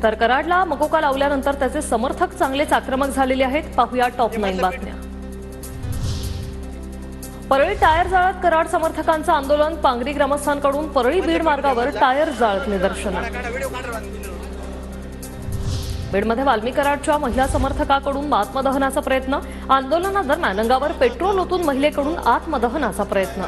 तर कराडला मकोका लावल्यानंतर त्याचे समर्थक चांगलेच आक्रमक झालेले आहेत। पाहूया टॉप 9 बातम्या। परळी टायर जाळत कराड समर्थकांचं आंदोलन। पांगरी ग्रामस्थांकडून परळी बीड मार्गावर टायर जाळत निदर्शनं। बीडमध्ये वाल्मी कराडच्या महिला समर्थकाकडून आत्मदहनाचा प्रयत्न। आंदोलनादरम्यान अंगावर पेट्रोल ओतून महिलेकडून आत्मदहनाचा प्रयत्न।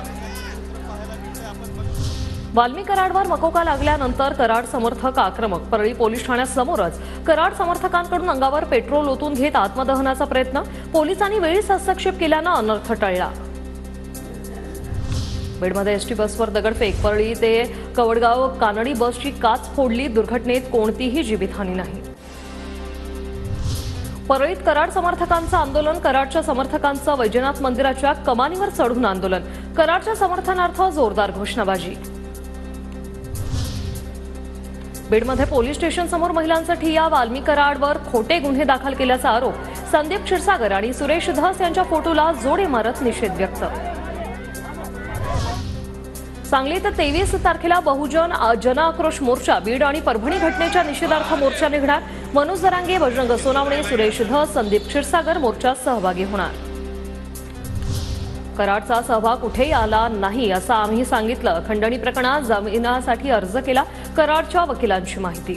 वाल्मी कराडवर मकोका लागल्यानंतर कराड समर्थक आक्रमक। परळी पोलीस ठाण्यासमोरच कराड समर्थकांकडून अंगावर पेट्रोल ओतून घेत आत्मदहनाचा प्रयत्न। पोलिसांनी वेळीच हस्तक्षेप केल्यानं अनर्थ टळला। बीडमध्ये एसटी बसवर दगडफेक। परळी ते कवडगाव कानडी बसची काच फोडली। दुर्घटनेत कोणतीही जीवितहानी नाही। परळीत कराड समर्थकांचं आंदोलन। कराडच्या समर्थकांचं वैजनाथ मंदिराच्या कमानीवर चढून आंदोलन। कराडच्या समर्थनार्थ जोरदार घोषणाबाजी। बीडमध्ये पोलीस स्टेशन समोर महिलांचा ठिय्या। वाल्मी कराडवर खोटे गुन्हे दाखल केल्याचा आरोप। संदीप क्षीरसागर आणि सुरेश धस यांच्या फोटोला जोडे मारत निषेध व्यक्त। सांगलीत 23 तारखेला बहुजन जन आक्रोश मोर्चा। बीड आणि परभणी घटनेच्या निषेधार्थ मोर्चा निघणार। मनोज जरांगे, बजरंग सोनावणे, सुरेश धस, संदीप क्षीरसागर मोर्चात सहभागी होणार। कराडचा सहभाग कुठेही आला नाही असं आम्ही सांगितलं। खंडणी प्रकरणात जामिनासाठी अर्ज केला। कराडच्या वकिलांची माहिती।